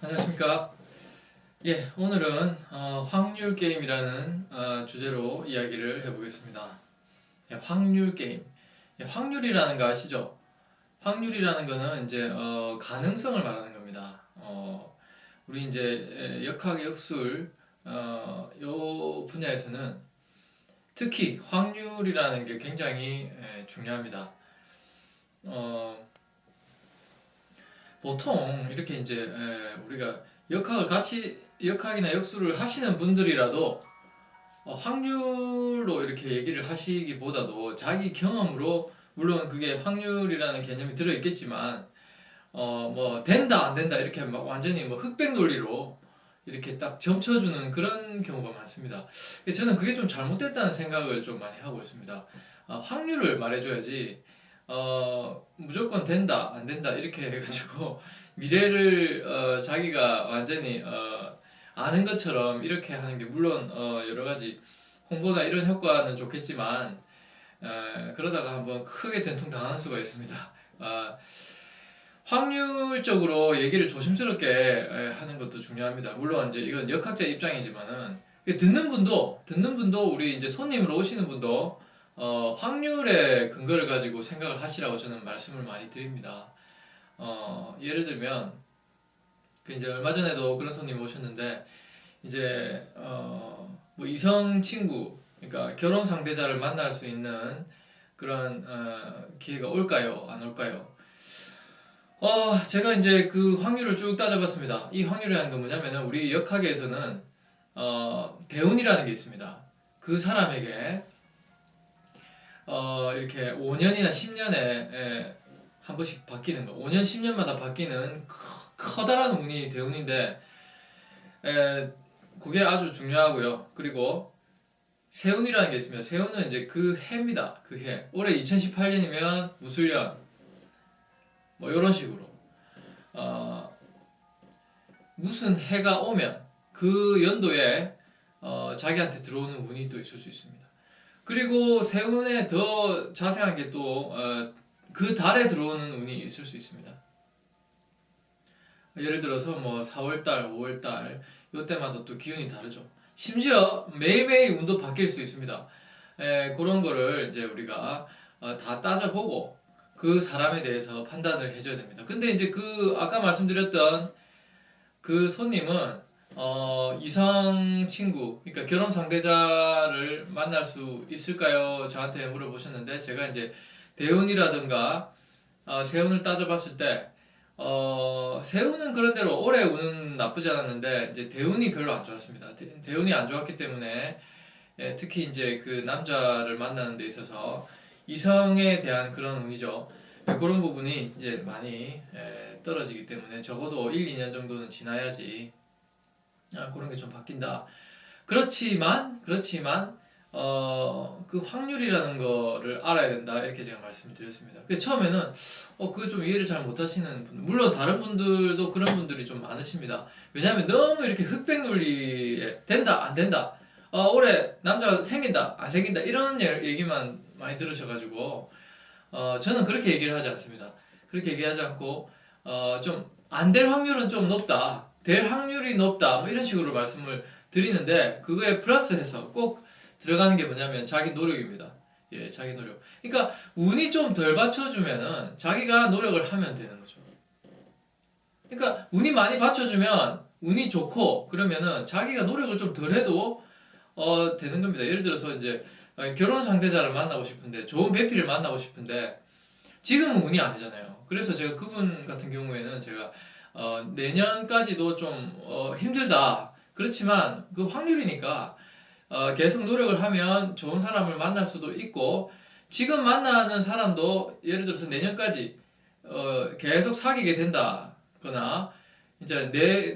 안녕하십니까. 예, 오늘은 확률 게임이라는 주제로 이야기를 해보겠습니다. 예, 확률 게임. 예, 확률이라는 거 아시죠? 확률이라는 거는 이제 가능성을 말하는 겁니다. 우리 이제 역학, 역술 요 분야에서는 특히 확률이라는 게 굉장히 중요합니다. 보통 이렇게 이제 우리가 역학이나 역수를 하시는 분들이라도 확률로 이렇게 얘기를 하시기보다도 자기 경험으로, 물론 그게 확률이라는 개념이 들어있겠지만 뭐 된다 안 된다 이렇게 막 완전히 뭐 흑백 논리로 이렇게 딱 점쳐주는 그런 경우가 많습니다. 저는 그게 좀 잘못됐다는 생각을 좀 많이 하고 있습니다. 확률을 말해줘야지 무조건 된다 안 된다 이렇게 해가지고 미래를 자기가 완전히 아는 것처럼 이렇게 하는 게 물론 여러 가지 홍보나 이런 효과는 좋겠지만 그러다가 한번 크게 된통 당하는 수가 있습니다. 확률적으로 얘기를 조심스럽게 하는 것도 중요합니다. 물론 이제 이건 역학자 입장이지만은 듣는 분도 우리 이제 손님으로 오시는 분도 확률의 근거를 가지고 생각을 하시라고 저는 말씀을 많이 드립니다. 예를 들면 그 이제 얼마 전에도 그런 손님이 오셨는데 이제 뭐 이성 친구, 그러니까 결혼 상대자를 만날 수 있는 그런 기회가 올까요? 안 올까요? 제가 이제 그 확률을 쭉 따져봤습니다. 이 확률이라는 건 뭐냐면은 우리 역학에서는 대운이라는 게 있습니다. 그 사람에게 이렇게 5년이나 10년에 한 번씩 바뀌는 거, 5년, 10년마다 바뀌는 커다란 운이 대운인데 그게 아주 중요하고요. 그리고 세운이라는 게 있습니다. 세운은 이제 그 해입니다. 그 해. 올해 2018년이면 무술년 뭐 이런 식으로 무슨 해가 오면 그 연도에 자기한테 들어오는 운이 또 있을 수 있습니다. 그리고 세운에 더 자세한 게 또 그 달에 들어오는 운이 있을 수 있습니다. 예를 들어서 뭐 4월달, 5월달 이때마다 또 기운이 다르죠. 심지어 매일매일 운도 바뀔 수 있습니다. 그런 거를 이제 우리가 다 따져보고 그 사람에 대해서 판단을 해줘야 됩니다. 근데 이제 그 아까 말씀드렸던 그 손님은 이성 친구, 그러니까 결혼 상대자를 만날 수 있을까요? 저한테 물어보셨는데 제가 이제 대운이라든가 세운을 따져봤을 때 세운은 그런 대로 올해 운은 나쁘지 않았는데 이제 대운이 별로 안 좋았습니다. 대운이 안 좋았기 때문에 특히 이제 그 남자를 만나는 데 있어서 이성에 대한 그런 운이죠. 그런 부분이 이제 많이 떨어지기 때문에 적어도 1, 2년 정도는 지나야지 그런 게 좀 바뀐다. 그렇지만 그 확률이라는 거를 알아야 된다 이렇게 제가 말씀을 드렸습니다. 처음에는 그거 좀 이해를 잘 못하시는 분, 물론 다른 분들도 그런 분들이 좀 많으십니다. 왜냐하면 너무 이렇게 흑백 논리에 된다 안 된다, 올해 남자가 생긴다 안 생긴다 이런 얘기만 많이 들으셔가지고 저는 그렇게 얘기를 하지 않습니다. 그렇게 얘기하지 않고 좀 안 될 확률은 좀 높다, 될 확률이 높다 뭐 이런 식으로 말씀을 드리는데 그거에 플러스해서 꼭 들어가는 게 뭐냐면 자기 노력입니다. 예, 자기 노력. 그러니까 운이 좀 덜 받쳐주면은 자기가 노력을 하면 되는 거죠. 그러니까 운이 많이 받쳐주면 운이 좋고 그러면은 자기가 노력을 좀 덜 해도 되는 겁니다. 예를 들어서 이제 결혼 상대자를 만나고 싶은데 좋은 배필을 만나고 싶은데 지금은 운이 안 되잖아요. 그래서 제가 그분 같은 경우에는 제가 내년까지도 좀 힘들다. 그렇지만 그 확률이니까 계속 노력을 하면 좋은 사람을 만날 수도 있고 지금 만나는 사람도 예를 들어서 내년까지 계속 사귀게 된다거나 이제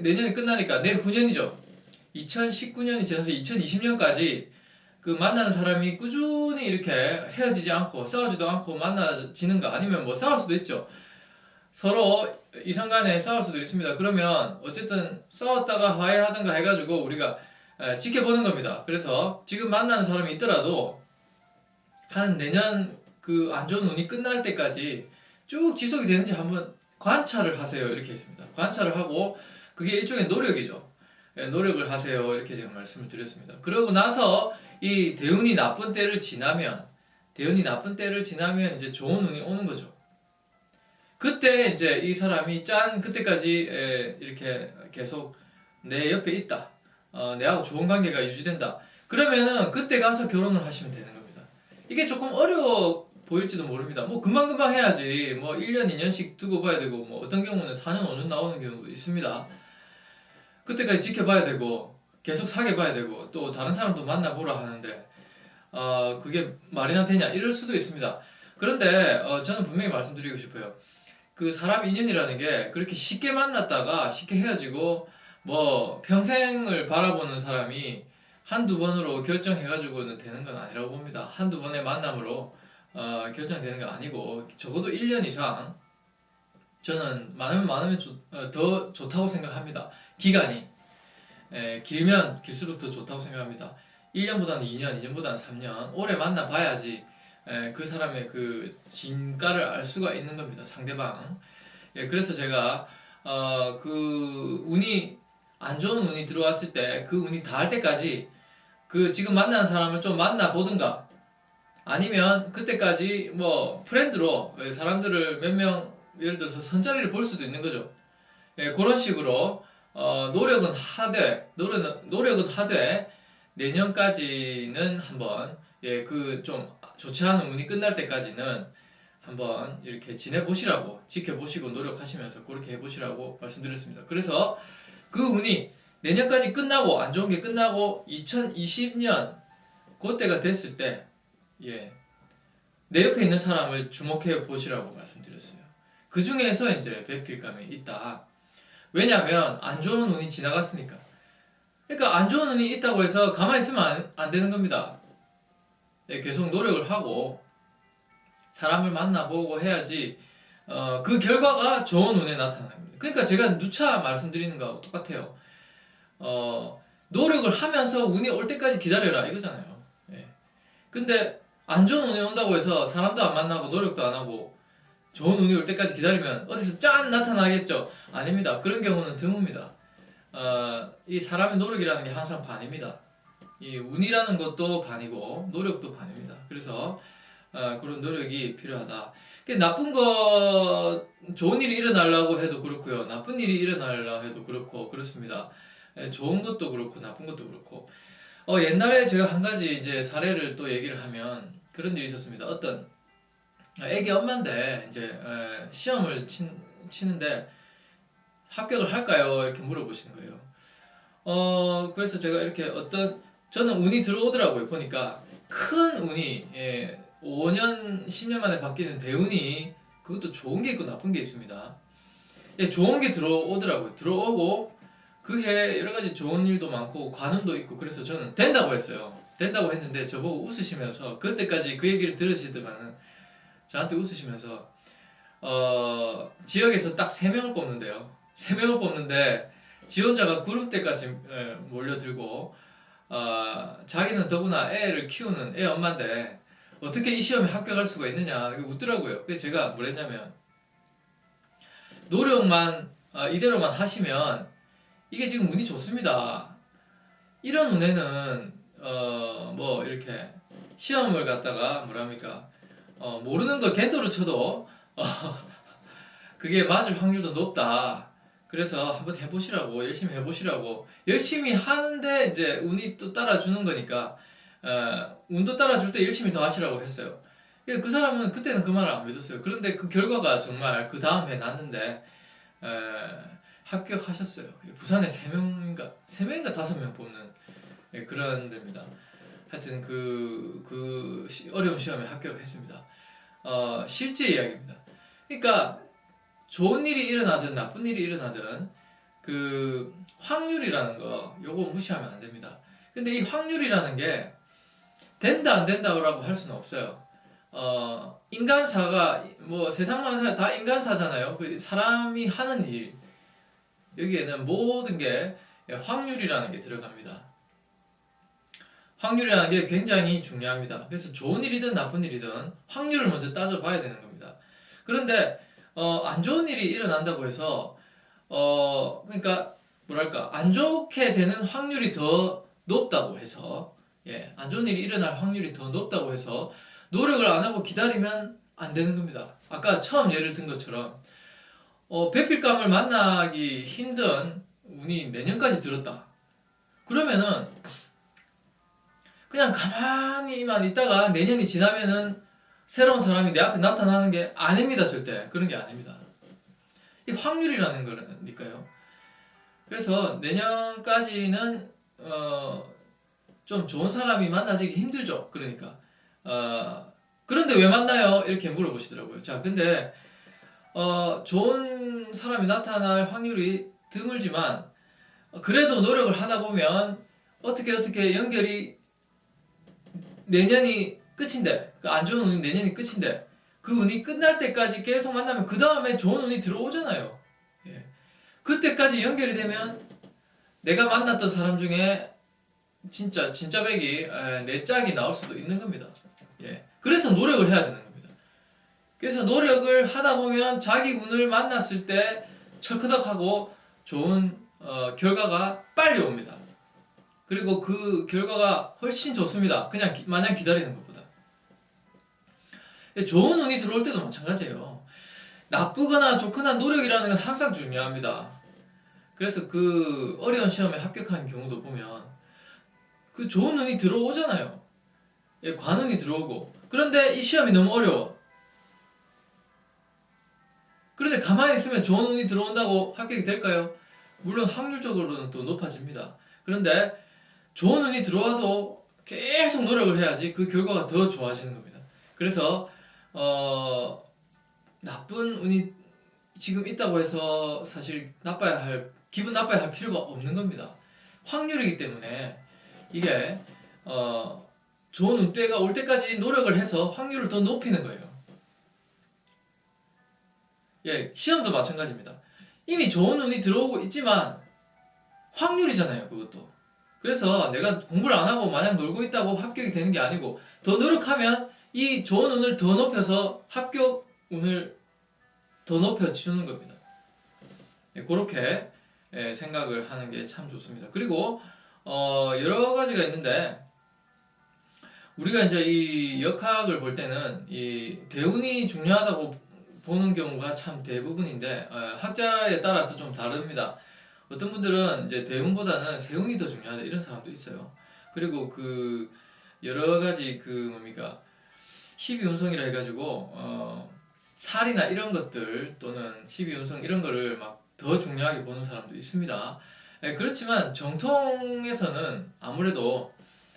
내년이 끝나니까 내후년이죠. 2019년이 지나서 2020년까지 그 만나는 사람이 꾸준히 이렇게 헤어지지 않고 싸우지도 않고 만나지는가, 아니면 뭐 싸울 수도 있죠. 서로 이성 간에 싸울 수도 있습니다. 그러면 어쨌든 싸웠다가 화해하든가 해가지고 우리가 지켜보는 겁니다. 그래서 지금 만나는 사람이 있더라도 한 내년 그 안 좋은 운이 끝날 때까지 쭉 지속이 되는지 한번 관찰을 하세요. 이렇게 있습니다. 관찰을 하고 그게 일종의 노력이죠. 예, 노력을 하세요. 이렇게 제가 말씀을 드렸습니다. 그러고 나서 이 대운이 나쁜 때를 지나면 이제 좋은 운이 오는 거죠. 그때 이제 이 사람이 그때까지 이렇게 계속 내 옆에 있다. 내하고 좋은 관계가 유지된다. 그러면은 그때 가서 결혼을 하시면 되는 겁니다. 이게 조금 어려워 보일지도 모릅니다. 뭐 금방금방 해야지. 뭐 1년, 2년씩 두고 봐야 되고, 뭐 어떤 경우는 4년, 5년 나오는 경우도 있습니다. 그때까지 지켜봐야 되고, 계속 사귀어봐야 되고, 또 다른 사람도 만나보라 하는데, 그게 말이나 되냐? 이럴 수도 있습니다. 그런데, 저는 분명히 말씀드리고 싶어요. 그 사람 인연이라는 게 그렇게 쉽게 만났다가 쉽게 헤어지고, 뭐 평생을 바라보는 사람이 한두 번으로 결정해가지고는 되는 건 아니라고 봅니다. 한두 번의 만남으로 결정되는 건 아니고 적어도 1년 이상 저는 많으면 더 좋다고 생각합니다. 기간이 길면 길수록 더 좋다고 생각합니다. 1년보다는 2년, 2년보다는 3년 오래 만나봐야지 그 사람의 그 진가를 알 수가 있는 겁니다. 상대방. 그래서 제가 그 운이 안 좋은 운이 들어왔을 때 그 운이 닿을 때까지 그 지금 만나는 사람을 좀 만나보든가 아니면 그때까지 뭐 프렌드로 사람들을 몇 명 예를 들어서 선자리를 볼 수도 있는 거죠. 그런 식으로 노력은 하되 내년까지는 한번 그 좀 좋지 않은 운이 끝날 때까지는 한번 이렇게 지내보시라고 지켜보시고 노력하시면서 그렇게 해보시라고 말씀드렸습니다. 그래서 그 운이 내년까지 끝나고 안 좋은 게 끝나고 2020년 그때가 됐을 때 내 옆에 있는 사람을 주목해 보시라고 말씀드렸어요. 그 중에서 이제 배필감이 있다. 왜냐하면 안 좋은 운이 지나갔으니까. 그러니까 안 좋은 운이 있다고 해서 가만히 있으면 안 되는 겁니다. 계속 노력을 하고 사람을 만나보고 해야지 그 결과가 좋은 운에 나타납니다. 그러니까 제가 누차 말씀드리는 거하고 똑같아요. 노력을 하면서 운이 올 때까지 기다려라 이거잖아요. 근데 안 좋은 운이 온다고 해서 사람도 안 만나고 노력도 안 하고 좋은 운이 올 때까지 기다리면 어디서 짠 나타나겠죠? 아닙니다. 그런 경우는 드뭅니다. 이 사람의 노력이라는 게 항상 반입니다. 이 운이라는 것도 반이고 노력도 반입니다. 그래서 그런 노력이 필요하다. 나쁜 거 좋은 일이 일어나려고 해도 그렇고요. 나쁜 일이 일어나려고 해도 그렇고 그렇습니다. 좋은 것도 그렇고 나쁜 것도 그렇고 옛날에 제가 한 가지 이제 사례를 또 얘기를 하면 그런 일이 있었습니다. 어떤 애기 엄마인데 이제 시험을 치는데 합격을 할까요? 이렇게 물어보시는 거예요. 그래서 제가 이렇게 저는 운이 들어오더라고요. 보니까 큰 운이 5년, 10년 만에 바뀌는 대운이 그것도 좋은 게 있고 나쁜 게 있습니다. 좋은 게 들어오더라고요. 들어오고 그 해 여러 가지 좋은 일도 많고 관운도 있고 그래서 저는 된다고 했어요. 된다고 했는데 저보고 웃으시면서 그때까지 그 얘기를 들으시더만은 저한테 웃으시면서 지역에서 딱 3명을 뽑는데요. 3명을 뽑는데 지 혼자가 구름대까지 몰려들고 자기는 더구나 애를 키우는 애 엄마인데 어떻게 이 시험에 합격할 수가 있느냐 웃더라고요. 그래서 제가 뭘 했냐면 노력만 이대로만 하시면 이게 지금 운이 좋습니다. 이런 운에는 뭐 이렇게 시험을 갖다가 뭐랍니까 모르는 걸 겐토로 쳐도 그게 맞을 확률도 높다. 그래서 한번 해보시라고 열심히 해보시라고 열심히 하는데 이제 운이 또 따라주는 거니까 운도 따라줄 때 열심히 더 하시라고 했어요. 그 사람은 그때는 그 말을 안 믿었어요. 그런데 그 결과가 정말 그 다음 해 났는데 합격하셨어요. 부산에 3명인가 5명 뽑는 그런 데입니다. 하여튼 그 어려운 시험에 합격했습니다. 실제 이야기입니다. 그러니까 좋은 일이 일어나든 나쁜 일이 일어나든 그 확률이라는 거 요거 무시하면 안 됩니다. 근데 이 확률이라는 게 된다 안 된다라고 할 수는 없어요. 인간사가 뭐 세상 만사 다 인간사잖아요. 그 사람이 하는 일 여기에는 모든 게 확률이라는 게 들어갑니다. 확률이라는 게 굉장히 중요합니다. 그래서 좋은 일이든 나쁜 일이든 확률을 먼저 따져봐야 되는 겁니다. 그런데 안 좋은 일이 일어난다고 해서 그러니까 뭐랄까 안 좋게 되는 확률이 더 높다고 해서 안 좋은 일이 일어날 확률이 더 높다고 해서 노력을 안 하고 기다리면 안 되는 겁니다. 아까 처음 예를 든 것처럼 배필감을 만나기 힘든 운이 내년까지 들었다. 그러면은 그냥 가만히만 있다가 내년이 지나면은 새로운 사람이 내 앞에 나타나는 게 아닙니다. 절대 그런 게 아닙니다. 이 확률이라는 거니까요. 그래서 내년까지는 좀 좋은 사람이 만나기 힘들죠. 그러니까 그런데 왜 만나요? 이렇게 물어보시더라고요. 자, 근데 좋은 사람이 나타날 확률이 드물지만 그래도 노력을 하다 보면 어떻게 연결이 내년이 끝인데 그 안 좋은 운이 내년이 끝인데 그 운이 끝날 때까지 계속 만나면 그 다음에 좋은 운이 들어오잖아요. 예. 그때까지 연결이 되면 내가 만났던 사람 중에 진짜 백이 내 짝이 나올 수도 있는 겁니다. 예. 그래서 노력을 해야 되는 겁니다. 그래서 노력을 하다 보면 자기 운을 만났을 때 철커덕하고 좋은 결과가 빨리 옵니다. 그리고 그 결과가 훨씬 좋습니다. 그냥 마냥 기다리는 것보다. 좋은 운이 들어올 때도 마찬가지예요. 나쁘거나 좋거나 노력이라는 건 항상 중요합니다. 그래서 그 어려운 시험에 합격한 경우도 보면 그 좋은 운이 들어오잖아요. 관운이 들어오고. 그런데 이 시험이 너무 어려워. 그런데 가만히 있으면 좋은 운이 들어온다고 합격이 될까요? 물론 확률적으로는 또 높아집니다. 그런데 좋은 운이 들어와도 계속 노력을 해야지 그 결과가 더 좋아지는 겁니다. 그래서 나쁜 운이 지금 있다고 해서 사실 기분 나빠야 할 필요가 없는 겁니다. 확률이기 때문에 이게 좋은 운때가 올 때까지 노력을 해서 확률을 더 높이는 거예요. 예, 시험도 마찬가지입니다. 이미 좋은 운이 들어오고 있지만 확률이잖아요, 그것도. 그래서 내가 공부를 안 하고 마냥 놀고 있다고 합격이 되는 게 아니고 더 노력하면 이 좋은 운을 더 높여서 합격 운을 더 높여주는 겁니다. 예, 그렇게 생각을 하는 게 참 좋습니다. 그리고 여러 가지가 있는데 우리가 이제 이 역학을 볼 때는 이 대운이 중요하다고 보는 경우가 참 대부분인데 학자에 따라서 좀 다릅니다. 어떤 분들은 이제 대운보다는 세운이 더 중요하다 이런 사람도 있어요. 그리고 그 여러 가지 그 뭡니까 12운성이라 해가지고 살이나 이런 것들 또는 12운성 이런 거를 막 더 중요하게 보는 사람도 있습니다. 그렇지만 정통에서는 아무래도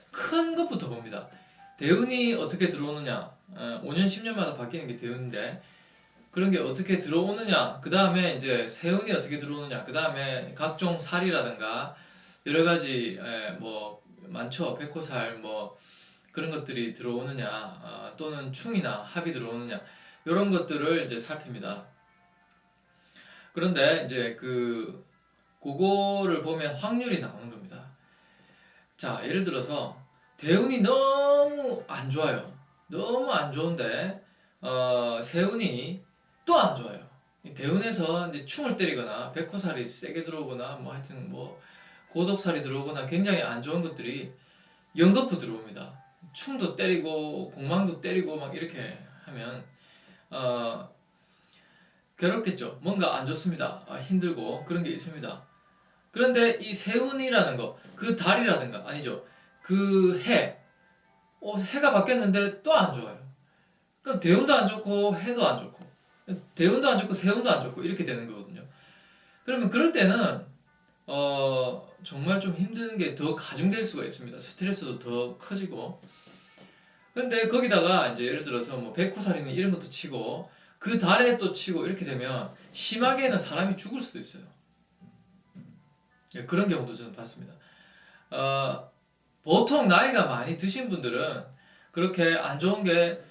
큰 것부터 봅니다. 대운이 어떻게 들어오느냐 5년 10년마다 바뀌는 게 대운인데 그런 게 어떻게 들어오느냐 그 다음에 이제 세운이 어떻게 들어오느냐 그 다음에 각종 살이라든가 여러 가지 뭐 많죠. 백호살 뭐 그런 것들이 들어오느냐 또는 충이나 합이 들어오느냐 이런 것들을 이제 살핍니다. 그런데 이제 그거를 보면 확률이 나오는 겁니다. 자, 예를 들어서 대운이 너무 안 좋아요. 너무 안 좋은데 세운이 또 안 좋아요. 대운에서 이제 충을 때리거나 백호살이 세게 들어오거나 뭐 하여튼 뭐 고독살이 들어오거나 굉장히 안 좋은 것들이 연거푸 들어옵니다. 충도 때리고 공망도 때리고 막 이렇게 하면 괴롭겠죠. 뭔가 안 좋습니다. 힘들고 그런 게 있습니다. 그런데 이 세운이라는 거, 그 달이라든가 아니죠. 그 해가 바뀌었는데 또 안 좋아요. 그럼 대운도 안 좋고 해도 안 좋고 대운도 안 좋고 세운도 안 좋고 이렇게 되는 거거든요. 그러면 그럴 때는 정말 좀 힘든 게 더 가중될 수가 있습니다. 스트레스도 더 커지고. 그런데 거기다가 이제 예를 들어서 뭐 백호살이는 이런 것도 치고 그 달에 또 치고 이렇게 되면 심하게는 사람이 죽을 수도 있어요. 그런 경우도 저는 봤습니다. 보통 나이가 많이 드신 분들은 그렇게 안 좋은 게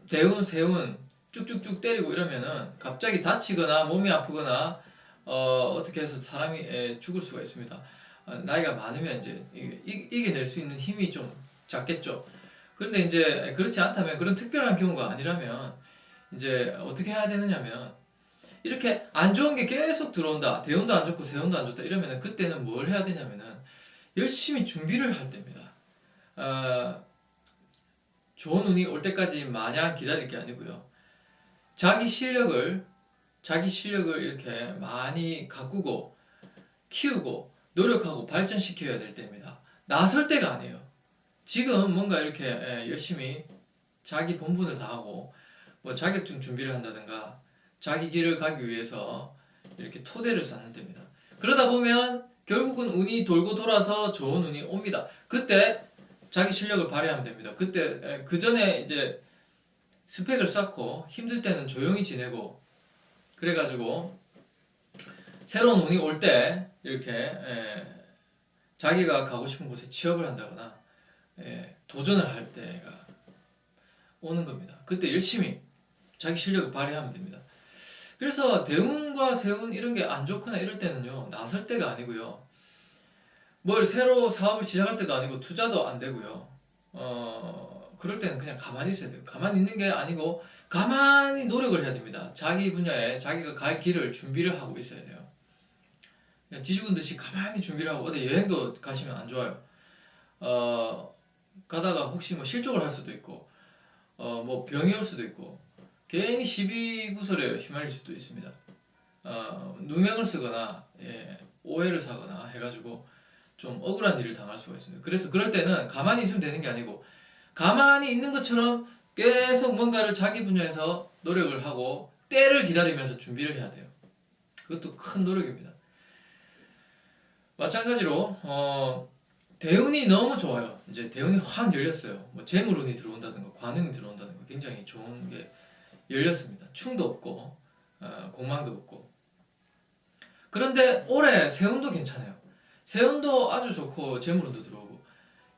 대운, 세운 쭉쭉쭉 때리고 이러면은 갑자기 다치거나 몸이 아프거나 어떻게 해서 사람이 죽을 수가 있습니다. 나이가 많으면 이제 이겨낼 수 있는 힘이 좀 작겠죠. 그런데 이제 그렇지 않다면 그런 특별한 경우가 아니라면 이제 어떻게 해야 되느냐면 이렇게 안 좋은 게 계속 들어온다. 대운도 안 좋고 세운도 안 좋다. 이러면은 그때는 뭘 해야 되냐면은 열심히 준비를 할 때입니다. 좋은 운이 올 때까지 마냥 기다릴 게 아니고요. 자기 실력을 이렇게 많이 가꾸고 키우고 노력하고 발전시켜야 될 때입니다. 나설 때가 아니에요. 지금 뭔가 이렇게 열심히 자기 본분을 다하고 뭐 자격증 준비를 한다든가 자기 길을 가기 위해서 이렇게 토대를 쌓는 때입니다. 그러다 보면 결국은 운이 돌고 돌아서 좋은 운이 옵니다. 그때 자기 실력을 발휘하면 됩니다. 그때 그 전에 이제 스펙을 쌓고 힘들 때는 조용히 지내고 그래가지고 새로운 운이 올 때 이렇게 자기가 가고 싶은 곳에 취업을 한다거나 도전을 할 때가 오는 겁니다. 그때 열심히 자기 실력을 발휘하면 됩니다. 그래서 대운과 세운 이런 게 안 좋거나 이럴 때는요, 나설 때가 아니고요, 뭘 새로 사업을 시작할 때도 아니고 투자도 안 되고요. 그럴 때는 그냥 가만히 있어야 돼요. 가만히 있는 게 아니고 가만히 노력을 해야 됩니다. 자기 분야에 자기가 갈 길을 준비를 하고 있어야 돼요. 그냥 뒤죽은 듯이 가만히 준비를 하고 어디 여행도 가시면 안 좋아요. 가다가 혹시 뭐 실족을 할 수도 있고 뭐 병이 올 수도 있고 괜히 시비구설에 휘말릴 수도 있습니다. 누명을 쓰거나 오해를 사거나 해가지고 좀 억울한 일을 당할 수가 있습니다. 그래서 그럴 때는 가만히 있으면 되는 게 아니고 가만히 있는 것처럼 계속 뭔가를 자기 분야에서 노력을 하고 때를 기다리면서 준비를 해야 돼요. 그것도 큰 노력입니다. 마찬가지로 대운이 너무 좋아요. 이제 대운이 확 열렸어요. 뭐 재물운이 들어온다든가 관운이 들어온다든가 굉장히 좋은 게 열렸습니다. 충도 없고 공망도 없고. 그런데 올해 세운도 괜찮아요. 세운도 아주 좋고 재물운도 들어오고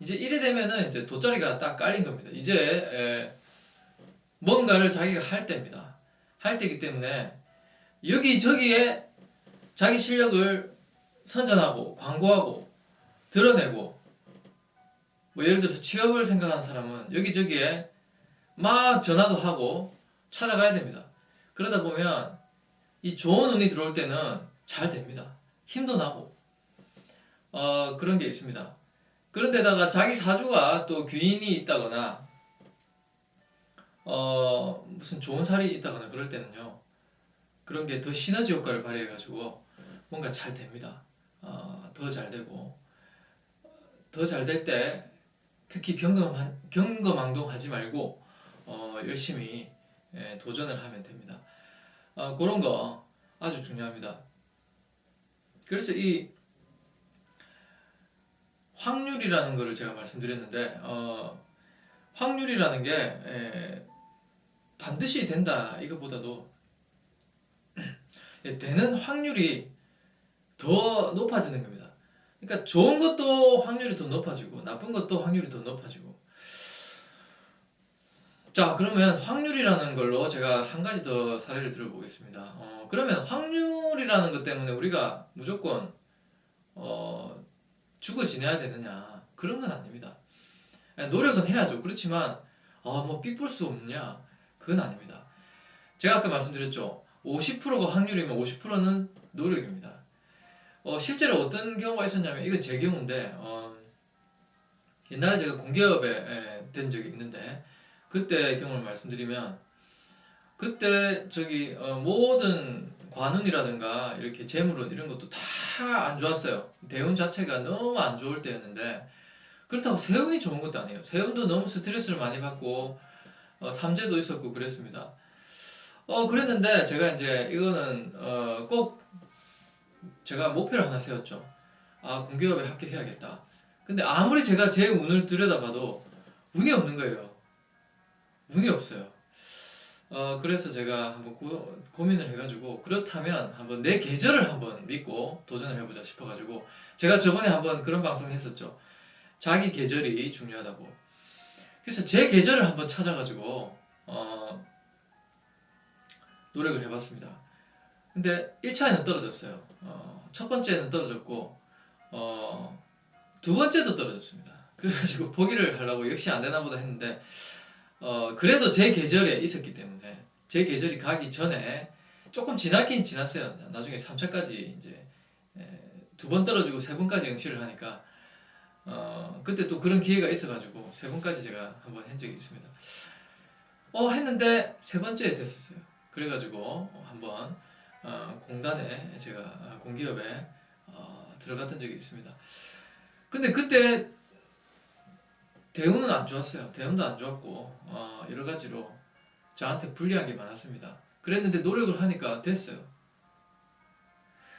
이제 이래 되면은 이제 돗자리가 딱 깔린 겁니다. 이제 뭔가를 자기가 할 때입니다. 할 때이기 때문에 여기저기에 자기 실력을 선전하고 광고하고 드러내고 뭐 예를 들어서 취업을 생각하는 사람은 여기저기에 막 전화도 하고 찾아가야 됩니다. 그러다 보면 이 좋은 운이 들어올 때는 잘 됩니다. 힘도 나고 그런 게 있습니다. 그런데다가 자기 사주가 또 귀인이 있다거나 무슨 좋은 살이 있다거나 그럴 때는요, 그런 게 더 시너지 효과를 발휘해 가지고 뭔가 잘 됩니다. 더 잘 되고 더 잘 될 때 특히 경거망동하지 말고 열심히 도전을 하면 됩니다. 그런 거 아주 중요합니다. 그래서 이 확률이라는 거를 제가 말씀드렸는데 확률이라는 게 반드시 된다 이것보다도 되는 확률이 더 높아지는 겁니다. 그러니까 좋은 것도 확률이 더 높아지고 나쁜 것도 확률이 더 높아지고. 자, 그러면 확률이라는 걸로 제가 한 가지 더 사례를 들어보겠습니다. 그러면 확률이라는 것 때문에 우리가 무조건 죽어 지내야 되느냐, 그런 건 아닙니다. 노력은 해야죠. 그렇지만 뭐 삐뿔 수 없냐, 그건 아닙니다. 제가 아까 말씀드렸죠. 50%가 확률이면 50%는 노력입니다. 실제로 어떤 경우가 있었냐면, 이건 제 경우인데 옛날에 제가 공기업에 된 적이 있는데, 그때 경험을 말씀드리면, 그때 모든 관운이라든가 이렇게 재물운 이런 것도 다 안 좋았어요. 대운 자체가 너무 안 좋을 때였는데, 그렇다고 세운이 좋은 것도 아니에요. 세운도 너무 스트레스를 많이 받고 삼재도 있었고 그랬습니다. 그랬는데 제가 이제 이거는 꼭 제가 목표를 하나 세웠죠. 공기업에 합격해야겠다. 근데 아무리 제가 제 운을 들여다봐도 운이 없는 거예요. 운이 없어요. 그래서 제가 한번 고민을 해가지고, 그렇다면 한번 내 계절을 한번 믿고 도전을 해보자 싶어가지고, 제가 저번에 한번 그런 방송 했었죠. 자기 계절이 중요하다고. 그래서 제 계절을 한번 찾아가지고 노력을 해봤습니다. 근데 1차에는 떨어졌어요. 첫 번째는 떨어졌고 두 번째도 떨어졌습니다. 그래가지고 포기를 하려고 역시 안 되나 보다 했는데, 그래도 제 계절에 있었기 때문에, 제 계절이 가기 전에 조금 지나긴 지났어요. 나중에 3차까지 이제 2번 떨어지고 3번까지 응시를 하니까 그때 또 그런 기회가 있어가지고 3번까지 제가 한번 한 적이 있습니다. 했는데 3번째에 됐었어요. 그래가지고 한번 공단에 제가 공기업에 들어갔던 적이 있습니다. 근데 그때 대우는 안 좋았어요. 대우도 안 좋았고 여러 가지로 저한테 불리한 게 많았습니다. 그랬는데 노력을 하니까 됐어요.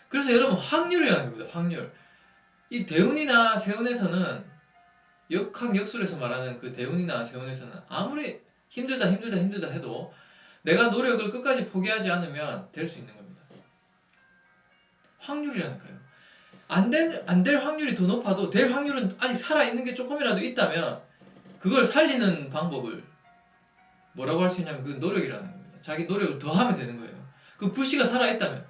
그래서 여러분 확률이라는 겁니다. 확률. 이 대운이나 세운에서는 역학역술에서 말하는 그 대운이나 세운에서는 아무리 힘들다 해도 내가 노력을 끝까지 포기하지 않으면 될 수 있는 겁니다. 확률이라니까요. 안 될 확률이 더 높아도 될 확률은 아직 살아있는 게 조금이라도 있다면 그걸 살리는 방법을 뭐라고 할 수 있냐면 그 노력이라는 겁니다. 자기 노력을 더 하면 되는 거예요. 그 불씨가 살아있다면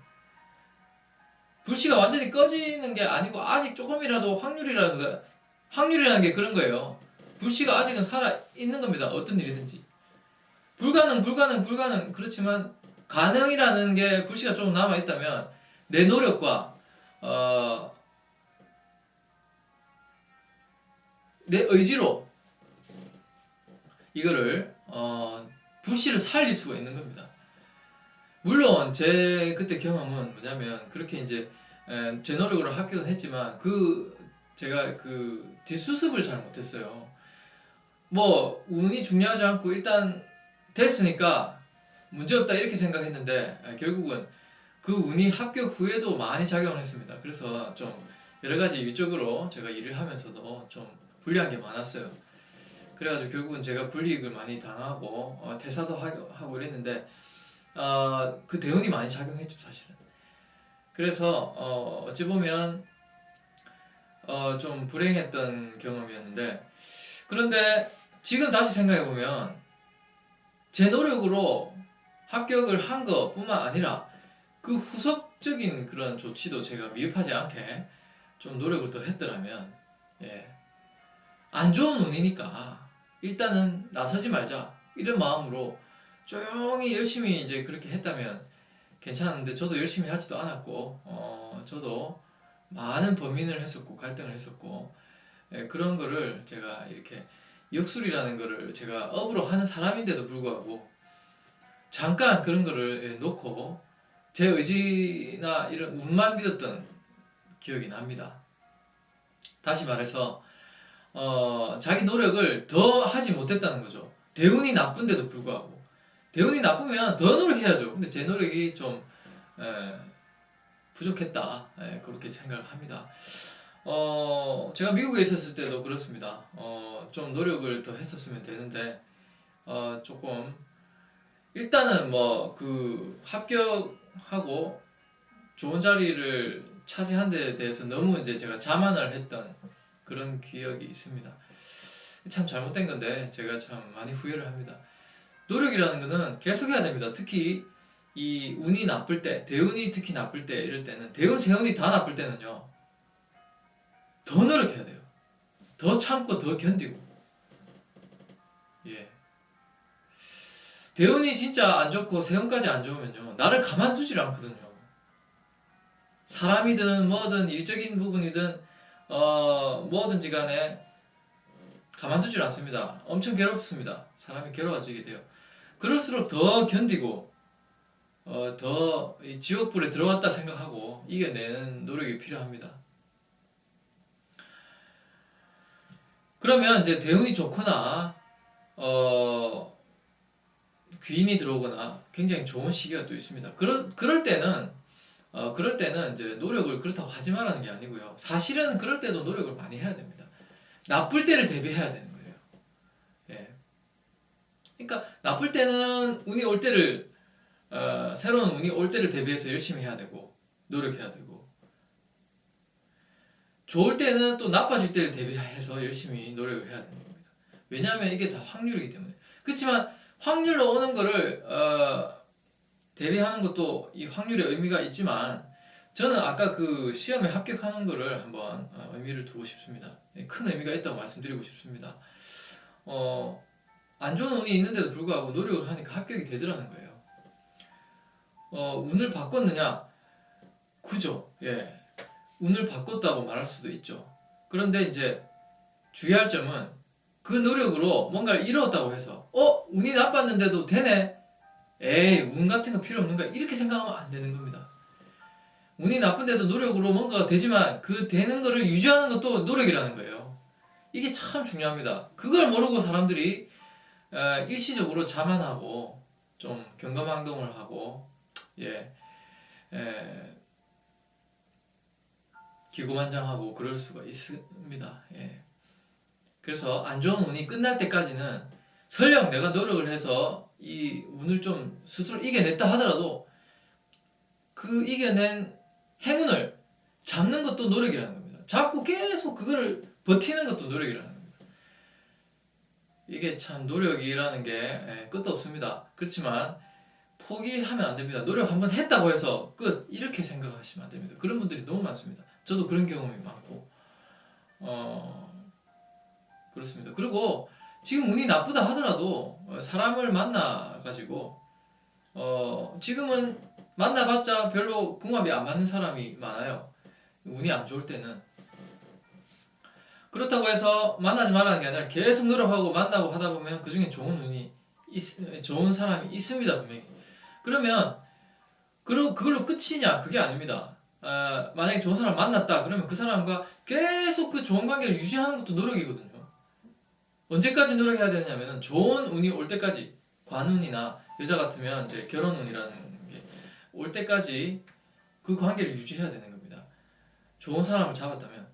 불씨가 완전히 꺼지는 게 아니고 아직 조금이라도 확률이라는 게 그런 거예요. 불씨가 아직은 살아있는 겁니다. 어떤 일이든지. 불가능 그렇지만 가능이라는 게 불씨가 좀 남아있다면 내 노력과 내 의지로 이거를 불씨를 살릴 수가 있는 겁니다. 물론 제 그때 경험은 뭐냐면 그렇게 이제 제 노력으로 합격은 했지만 제가 뒷수습을 잘 못했어요. 뭐 운이 중요하지 않고 일단 됐으니까 문제없다 이렇게 생각했는데 결국은 그 운이 합격 후에도 많이 작용을 했습니다. 그래서 좀 여러 가지 위쪽으로 제가 일을 하면서도 좀 불리한 게 많았어요. 그래가지고 결국은 제가 불이익을 많이 당하고 퇴사도 하고 이랬는데 그 대운이 많이 작용했죠 사실은. 그래서 어찌 보면 좀 불행했던 경험이었는데 그런데 지금 다시 생각해보면 제 노력으로 합격을 한 것뿐만 아니라 그 후속적인 그런 조치도 제가 미흡하지 않게 좀 노력을 더 했더라면 안 좋은 운이니까 일단은 나서지 말자 이런 마음으로 조용히 열심히 이제 그렇게 했다면 괜찮은데 저도 열심히 하지도 않았고 저도 많은 범민을 했었고 갈등을 했었고 그런 거를 제가 이렇게 역술이라는 거를 제가 업으로 하는 사람인데도 불구하고 잠깐 그런 거를 놓고 제 의지나 이런 운만 믿었던 기억이 납니다. 다시 말해서 자기 노력을 더 하지 못했다는 거죠. 대운이 나쁜데도 불구하고 대운이 나쁘면 더 노력해야죠. 근데 제 노력이 좀 부족했다 그렇게 생각을 합니다. 제가 미국에 있었을 때도 그렇습니다. 좀 노력을 더 했었으면 되는데 조금 일단은 뭐 합격하고 좋은 자리를 차지한 데에 대해서 너무 이제 제가 자만을 했던 그런 기억이 있습니다. 참 잘못된 건데 제가 참 많이 후회를 합니다. 노력이라는 거는 계속 해야 됩니다. 특히 이 운이 나쁠 때, 대운이 특히 나쁠 때 이럴 때는 대운, 세운이 다 나쁠 때는요. 더 노력해야 돼요. 더 참고 더 견디고. 대운이 진짜 안 좋고 세운까지 안 좋으면요. 나를 가만두질 않거든요. 사람이든 뭐든 일적인 부분이든 뭐든지 간에 가만두질 않습니다. 엄청 괴롭습니다. 사람이 괴로워지게 돼요. 그럴수록 더 견디고 더 지옥불에 들어왔다 생각하고 이겨내는 노력이 필요합니다. 그러면 이제 대운이 좋거나 귀인이 들어오거나 굉장히 좋은 시기가 또 있습니다. 그럴 때는 이제 노력을 그렇다고 하지 말라는 게 아니고요. 사실은 그럴 때도 노력을 많이 해야 됩니다. 나쁠 때를 대비해야 되는 거예요. 그러니까 나쁠 때는 운이 올 때를 새로운 운이 올 때를 대비해서 열심히 해야 되고 노력해야 되고 좋을 때는 또 나빠질 때를 대비해서 열심히 노력을 해야 되는 겁니다. 왜냐하면 이게 다 확률이기 때문에. 그렇지만 확률로 오는 거를 대비하는 것도 이 확률의 의미가 있지만 저는 아까 그 시험에 합격하는 거를 한번 의미를 두고 싶습니다. 큰 의미가 있다고 말씀드리고 싶습니다. 안 좋은 운이 있는데도 불구하고 노력을 하니까 합격이 되더라는 거예요. 운을 바꿨느냐? 그죠? 예. 운을 바꿨다고 말할 수도 있죠. 그런데 이제 주의할 점은 그 노력으로 뭔가를 이루었다고 해서 운이 나빴는데도 되네? 에이, 운 같은 거 필요 없는가? 이렇게 생각하면 안 되는 겁니다. 운이 나쁜데도 노력으로 뭔가가 되지만 그 되는 거를 유지하는 것도 노력이라는 거예요. 이게 참 중요합니다. 그걸 모르고 사람들이 일시적으로 자만하고 좀 경거망동을 하고 예, 기고만장하고 그럴 수가 있습니다. 예. 그래서 안 좋은 운이 끝날 때까지는 설령 내가 노력을 해서 이 운을 좀 스스로 이겨냈다 하더라도 그 이겨낸 행운을 잡는 것도 노력이라는 겁니다. 잡고 계속 그거를 버티는 것도 노력이라는 겁니다. 이게 참 노력이라는 게 끝도 없습니다. 그렇지만 포기하면 안 됩니다. 노력 한번 했다고 해서 끝 이렇게 생각하시면 안 됩니다. 그런 분들이 너무 많습니다. 저도 그런 경험이 많고 그렇습니다. 그리고 지금 운이 나쁘다 하더라도 사람을 만나 가지고 지금은 만나봤자 별로 궁합이 안 맞는 사람이 많아요. 운이 안 좋을 때는. 그렇다고 해서 만나지 말라는 게 아니라 계속 노력하고 만나고 하다 보면 그 중에 좋은 사람이 있습니다, 분명히. 그러면 그걸로 끝이냐? 그게 아닙니다. 만약에 좋은 사람 만났다 그러면 그 사람과 계속 그 좋은 관계를 유지하는 것도 노력이거든요. 언제까지 노력해야 되냐면은 좋은 운이 올 때까지, 관운이나 여자 같으면 이제 결혼운이라는 게 올 때까지 그 관계를 유지해야 되는 겁니다. 좋은 사람을 잡았다면.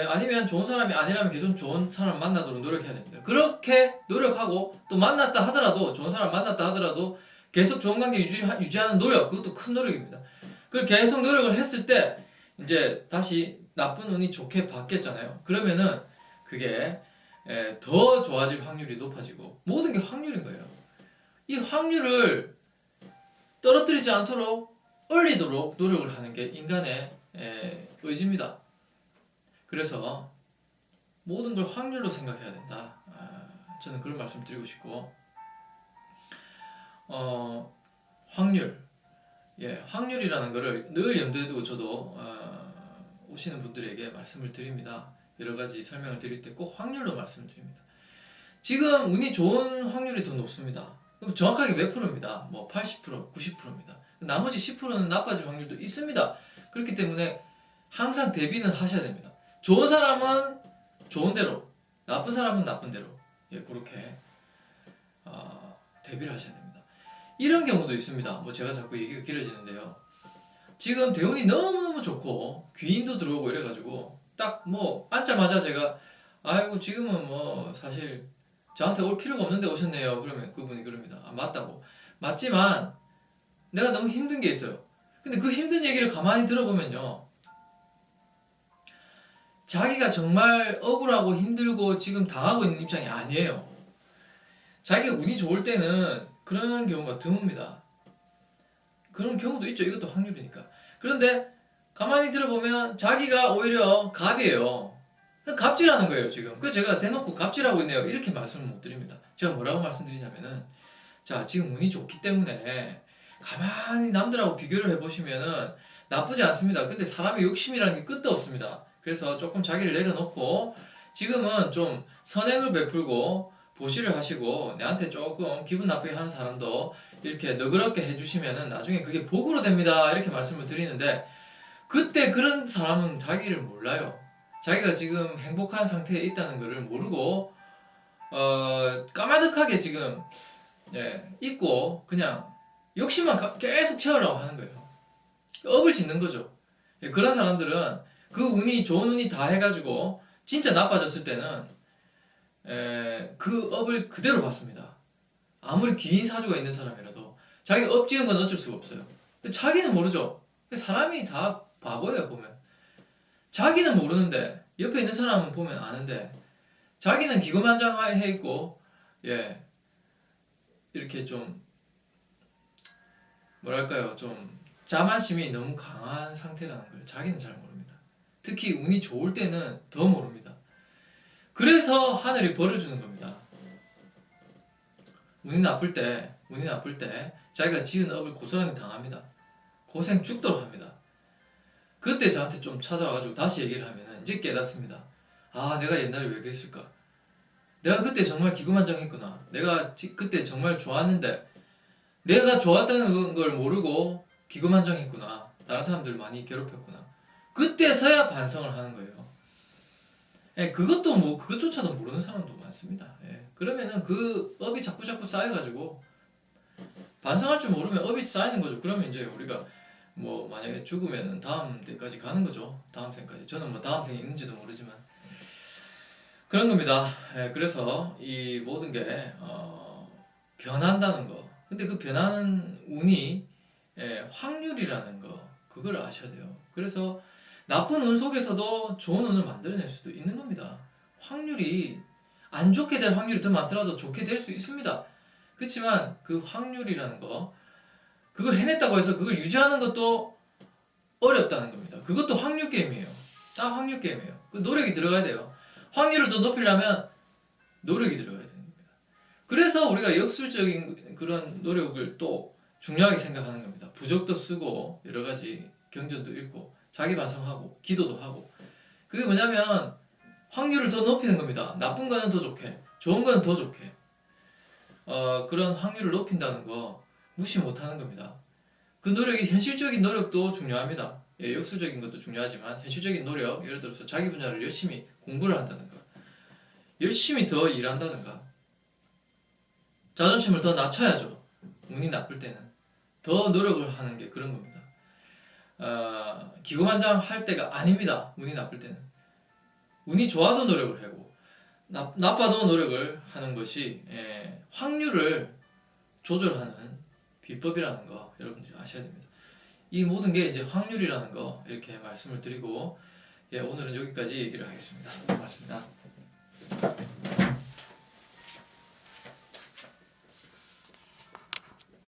아니면 좋은 사람이 아니라면 계속 좋은 사람 만나도록 노력해야 됩니다. 그렇게 노력하고 또 만났다 하더라도, 좋은 사람 만났다 하더라도 계속 좋은 관계 유지하는 노력, 그것도 큰 노력입니다. 그걸 계속 노력을 했을 때 이제 다시 나쁜 운이 좋게 바뀌었잖아요. 그러면은 그게 더 좋아질 확률이 높아지고, 모든 게 확률인 거예요. 이 확률을 떨어뜨리지 않도록 올리도록 노력을 하는 게 인간의 의지입니다. 그래서 모든 걸 확률로 생각해야 된다. 저는 그런 말씀 드리고 싶고, 확률, 확률이라는 거를 늘 염두에 두고 저도 오시는 분들에게 말씀을 드립니다. 여러 가지 설명을 드릴 때 꼭 확률로 말씀을 드립니다. 지금 운이 좋은 확률이 더 높습니다. 그럼 정확하게 몇 프로입니다. 뭐 80%, 90%입니다. 나머지 10%는 나빠질 확률도 있습니다. 그렇기 때문에 항상 대비는 하셔야 됩니다. 좋은 사람은 좋은 대로, 나쁜 사람은 나쁜 대로, 그렇게 대비를 하셔야 됩니다. 이런 경우도 있습니다. 뭐 제가 자꾸 얘기가 길어지는데요. 지금 대운이 너무너무 좋고 귀인도 들어오고 이래가지고 딱 뭐 앉자마자 제가 아이고 지금은 뭐 사실 저한테 올 필요가 없는데 오셨네요. 그러면 그분이 그럽니다. 맞다고. 맞지만 내가 너무 힘든 게 있어요. 근데 그 힘든 얘기를 가만히 들어보면요, 자기가 정말 억울하고 힘들고 지금 당하고 있는 입장이 아니에요. 자기가 운이 좋을 때는 그런 경우가 드뭅니다. 그런 경우도 있죠. 이것도 확률이니까. 그런데 가만히 들어보면 자기가 오히려 갑이에요. 갑질하는 거예요, 지금. 그래서 제가 대놓고 갑질하고 있네요, 이렇게 말씀을 못 드립니다. 제가 뭐라고 말씀드리냐면은, 자, 지금 운이 좋기 때문에 가만히 남들하고 비교를 해보시면은 나쁘지 않습니다. 근데 사람의 욕심이라는 게 끝도 없습니다. 그래서 조금 자기를 내려놓고 지금은 좀 선행을 베풀고 보시를 하시고 내한테 조금 기분 나쁘게 하는 사람도 이렇게 너그럽게 해주시면은 나중에 그게 복으로 됩니다. 이렇게 말씀을 드리는데, 그때 그런 사람은 자기를 몰라요. 자기가 지금 행복한 상태에 있다는 것을 모르고 까마득하게 지금 있고 그냥 욕심만 계속 채우려고 하는 거예요. 업을 짓는 거죠. 그런 사람들은 그 운이 좋은 운이 다 해가지고 진짜 나빠졌을 때는 그 업을 그대로 받습니다. 아무리 귀인 사주가 있는 사람이라도 자기가 업 지은 건 어쩔 수가 없어요. 근데 자기는 모르죠. 사람이 다 바보예요, 보면. 자기는 모르는데 옆에 있는 사람은 보면 아는데, 자기는 기고만장해 있고 이렇게 좀 뭐랄까요, 좀 자만심이 너무 강한 상태라는 걸 자기는 잘 모릅니다. 특히 운이 좋을 때는 더 모릅니다. 그래서 하늘이 벌을 주는 겁니다. 운이 나쁠 때 자기가 지은 업을 고스란히 당합니다. 고생 죽도록 합니다. 그때 저한테 좀 찾아와가지고 다시 얘기를 하면은 이제 깨닫습니다. 아, 내가 옛날에 왜 그랬을까? 내가 그때 정말 기고만장했구나. 내가 그때 정말 좋았는데 내가 좋았다는 걸 모르고 기고만장했구나. 다른 사람들 많이 괴롭혔구나. 그때서야 반성을 하는 거예요. 예, 그것도 뭐 그것조차도 모르는 사람도 많습니다. 예, 그러면은 그 업이 자꾸 쌓여가지고 반성할 줄 모르면 업이 쌓이는 거죠. 그러면 이제 우리가 뭐 만약에 죽으면은 다음 때까지 가는 거죠. 다음 생까지. 저는 뭐 다음 생이 있는지도 모르지만 그런 겁니다. 예, 그래서 이 모든 게 변한다는 거. 근데 그 변하는 운이 확률이라는 거 그걸 아셔야 돼요. 그래서 나쁜 운 속에서도 좋은 운을 만들어낼 수도 있는 겁니다. 확률이 안 좋게 될 확률이 더 많더라도 좋게 될 수 있습니다. 그렇지만 그 확률이라는 거 그걸 해냈다고 해서 그걸 유지하는 것도 어렵다는 겁니다. 그것도 확률 게임이에요. 딱 확률 게임이에요. 그 노력이 들어가야 돼요. 확률을 더 높이려면 노력이 들어가야 되는 겁니다. 그래서 우리가 역술적인 그런 노력을 또 중요하게 생각하는 겁니다. 부적도 쓰고 여러 가지 경전도 읽고 자기 반성하고 기도도 하고 그게 뭐냐면 확률을 더 높이는 겁니다. 나쁜 거는 더 좋게 좋은 거는 더 좋게 그런 확률을 높인다는 거 무시 못하는 겁니다. 그 노력이 현실적인 노력도 중요합니다. 예, 역술적인 것도 중요하지만 현실적인 노력 예를 들어서 자기 분야를 열심히 공부를 한다든가 열심히 더 일한다든가 자존심을 더 낮춰야죠. 운이 나쁠 때는 더 노력을 하는 게 그런 겁니다. 기고만장할 때가 아닙니다. 운이 나쁠 때는 운이 좋아도 노력을 하고 나빠도 노력을 하는 것이 확률을 조절하는 비법이라는 거 여러분들이 아셔야 됩니다. 이 모든 게 이제 확률이라는 거 이렇게 말씀을 드리고 오늘은 여기까지 얘기를 하겠습니다. 고맙습니다.